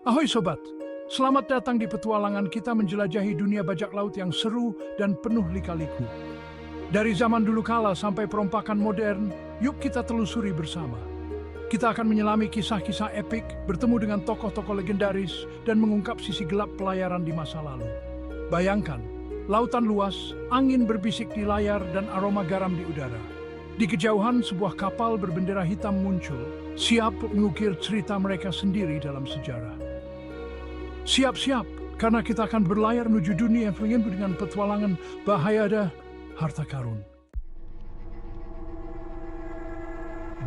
Ahoy sobat, selamat datang di petualangan kita menjelajahi dunia bajak laut yang seru dan penuh lika-liku. Dari zaman dulu kala sampai perompakan modern, yuk kita telusuri bersama. Kita akan menyelami kisah-kisah epik, bertemu dengan tokoh-tokoh legendaris, dan mengungkap sisi gelap pelayaran di masa lalu. Bayangkan, lautan luas, angin berbisik di layar, dan aroma garam di udara. Di kejauhan, sebuah kapal berbendera hitam muncul, siap mengukir cerita mereka sendiri dalam sejarah. Siap-siap, karena kita akan berlayar menuju dunia yang penuh dengan petualangan, bahaya dan harta karun.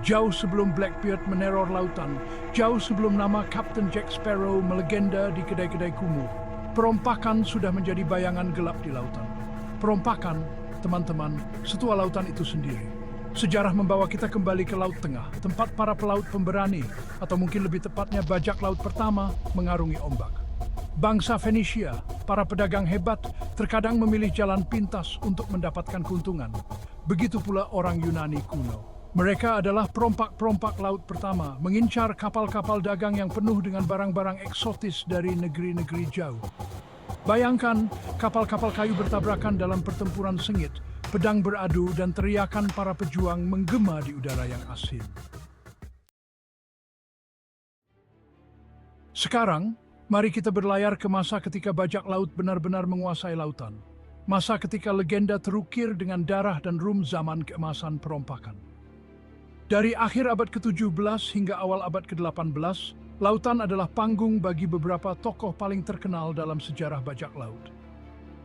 Jauh sebelum Blackbeard meneror lautan, jauh sebelum nama Kapten Jack Sparrow melegenda di kedai-kedai kumuh, perompakan sudah menjadi bayangan gelap di lautan. Perompakan, teman-teman, setua lautan itu sendiri. Sejarah membawa kita kembali ke Laut Tengah, tempat para pelaut pemberani, atau mungkin lebih tepatnya bajak laut pertama, mengarungi ombak. Bangsa Fenisia, para pedagang hebat, terkadang memilih jalan pintas untuk mendapatkan keuntungan. Begitu pula orang Yunani kuno. Mereka adalah perompak-perompak laut pertama, mengincar kapal-kapal dagang yang penuh dengan barang-barang eksotis dari negeri-negeri jauh. Bayangkan, kapal-kapal kayu bertabrakan dalam pertempuran sengit, pedang beradu dan teriakan para pejuang menggema di udara yang asin. Sekarang, mari kita berlayar ke masa ketika bajak laut benar-benar menguasai lautan. Masa ketika legenda terukir dengan darah dan rum zaman keemasan perompakan. Dari akhir abad ke-17 hingga awal abad ke-18, lautan adalah panggung bagi beberapa tokoh paling terkenal dalam sejarah bajak laut.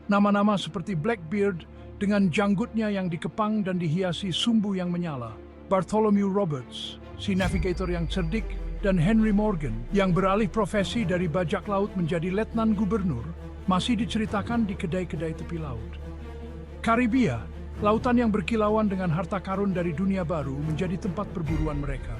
Nama-nama seperti Blackbeard dengan janggutnya yang dikepang dan dihiasi sumbu yang menyala, Bartholomew Roberts, si navigator yang cerdik, dan Henry Morgan yang beralih profesi dari bajak laut menjadi letnan gubernur, masih diceritakan di kedai-kedai tepi laut. Karibia, lautan yang berkilauan dengan harta karun dari dunia baru, menjadi tempat perburuan mereka.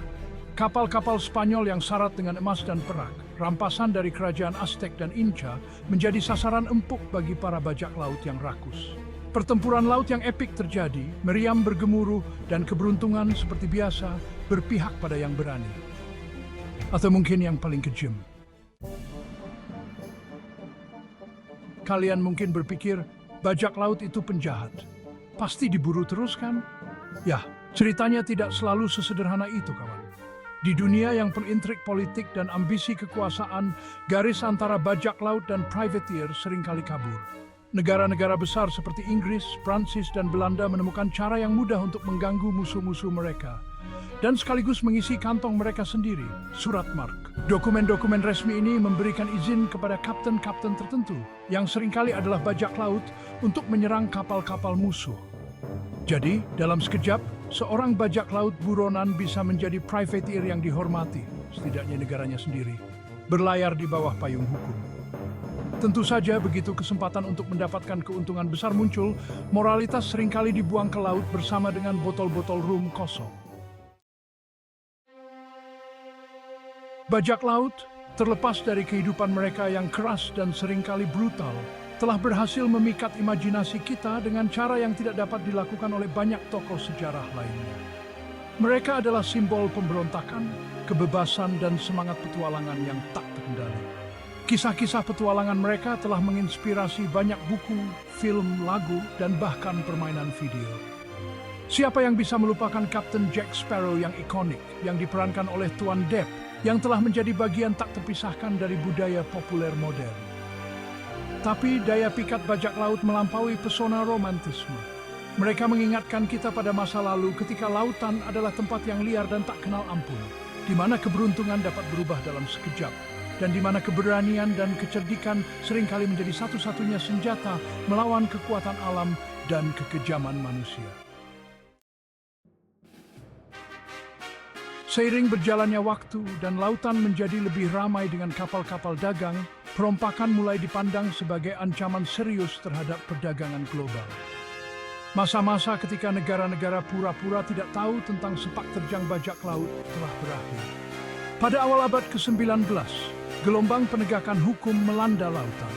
Kapal-kapal Spanyol yang syarat dengan emas dan perak, rampasan dari kerajaan Aztec dan Inca, menjadi sasaran empuk bagi para bajak laut yang rakus. Pertempuran laut yang epik terjadi, meriam bergemuruh, dan keberuntungan seperti biasa berpihak pada yang berani. Atau mungkin yang paling kejam. Kalian mungkin berpikir, bajak laut itu penjahat. Pasti diburu terus kan? Ya, ceritanya tidak selalu sesederhana itu, kawan. Di dunia yang penuh intrik politik dan ambisi kekuasaan, garis antara bajak laut dan privateer seringkali kabur. Negara-negara besar seperti Inggris, Prancis, dan Belanda menemukan cara yang mudah untuk mengganggu musuh-musuh mereka. Dan sekaligus mengisi kantong mereka sendiri, surat mark. Dokumen-dokumen resmi ini memberikan izin kepada kapten-kapten tertentu, yang seringkali adalah bajak laut, untuk menyerang kapal-kapal musuh. Jadi, dalam sekejap, seorang bajak laut buronan bisa menjadi privateer yang dihormati, setidaknya negaranya sendiri, berlayar di bawah payung hukum. Tentu saja begitu kesempatan untuk mendapatkan keuntungan besar muncul, moralitas seringkali dibuang ke laut bersama dengan botol-botol rum kosong. Bajak laut, terlepas dari kehidupan mereka yang keras dan seringkali brutal, telah berhasil memikat imajinasi kita dengan cara yang tidak dapat dilakukan oleh banyak tokoh sejarah lainnya. Mereka adalah simbol pemberontakan, kebebasan, dan semangat petualangan yang tak terkendali. Kisah-kisah petualangan mereka telah menginspirasi banyak buku, film, lagu, dan bahkan permainan video. Siapa yang bisa melupakan Kapten Jack Sparrow yang ikonik, yang diperankan oleh Tuan Depp, yang telah menjadi bagian tak terpisahkan dari budaya populer modern. Tapi daya pikat bajak laut melampaui pesona romantisme. Mereka mengingatkan kita pada masa lalu ketika lautan adalah tempat yang liar dan tak kenal ampun, di mana keberuntungan dapat berubah dalam sekejap, dan di mana keberanian dan kecerdikan seringkali menjadi satu-satunya senjata melawan kekuatan alam dan kekejaman manusia. Seiring berjalannya waktu dan lautan menjadi lebih ramai dengan kapal-kapal dagang, perompakan mulai dipandang sebagai ancaman serius terhadap perdagangan global. Masa-masa ketika negara-negara pura-pura tidak tahu tentang sepak terjang bajak laut telah berakhir. Pada awal abad ke-19, gelombang penegakan hukum melanda lautan.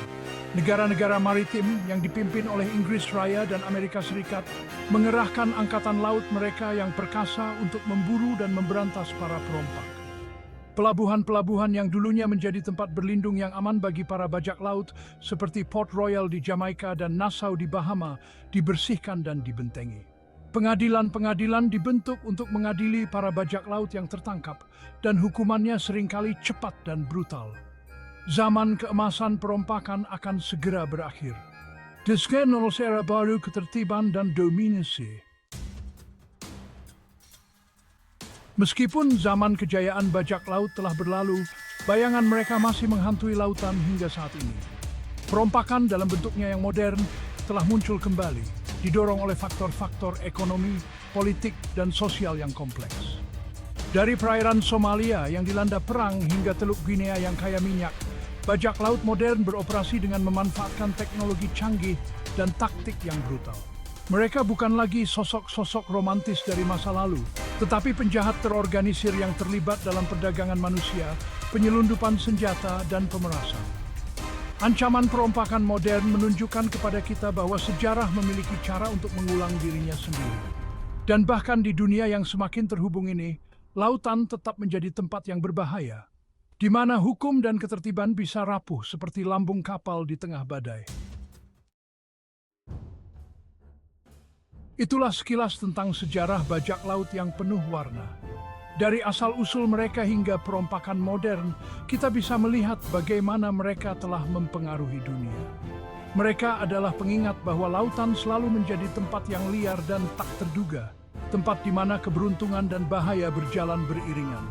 Negara-negara maritim yang dipimpin oleh Inggris Raya dan Amerika Serikat mengerahkan angkatan laut mereka yang perkasa untuk memburu dan memberantas para perompak. Pelabuhan-pelabuhan yang dulunya menjadi tempat berlindung yang aman bagi para bajak laut seperti Port Royal di Jamaika dan Nassau di Bahama dibersihkan dan dibentengi. Pengadilan-pengadilan dibentuk untuk mengadili para bajak laut yang tertangkap dan hukumannya seringkali cepat dan brutal. Zaman keemasan perompakan akan segera berakhir. Dengan era baru ketertiban dan dominasi. Meskipun zaman kejayaan bajak laut telah berlalu, bayangan mereka masih menghantui lautan hingga saat ini. Perompakan dalam bentuknya yang modern telah muncul kembali, didorong oleh faktor-faktor ekonomi, politik, dan sosial yang kompleks. Dari perairan Somalia yang dilanda perang hingga Teluk Guinea yang kaya minyak, bajak laut modern beroperasi dengan memanfaatkan teknologi canggih dan taktik yang brutal. Mereka bukan lagi sosok-sosok romantis dari masa lalu, tetapi penjahat terorganisir yang terlibat dalam perdagangan manusia, penyelundupan senjata, dan pemerasan. Ancaman perompakan modern menunjukkan kepada kita bahwa sejarah memiliki cara untuk mengulang dirinya sendiri. Dan bahkan di dunia yang semakin terhubung ini, lautan tetap menjadi tempat yang berbahaya, di mana hukum dan ketertiban bisa rapuh seperti lambung kapal di tengah badai. Itulah sekilas tentang sejarah bajak laut yang penuh warna. Dari asal-usul mereka hingga perompakan modern, kita bisa melihat bagaimana mereka telah mempengaruhi dunia. Mereka adalah pengingat bahwa lautan selalu menjadi tempat yang liar dan tak terduga, tempat di mana keberuntungan dan bahaya berjalan beriringan.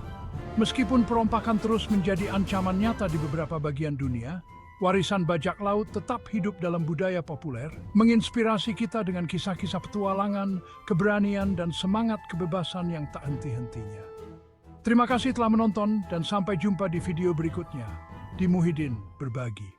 Meskipun perompakan terus menjadi ancaman nyata di beberapa bagian dunia, warisan bajak laut tetap hidup dalam budaya populer, menginspirasi kita dengan kisah-kisah petualangan, keberanian, dan semangat kebebasan yang tak henti-hentinya. Terima kasih telah menonton dan sampai jumpa di video berikutnya. Di Muhyiddin Berbagi.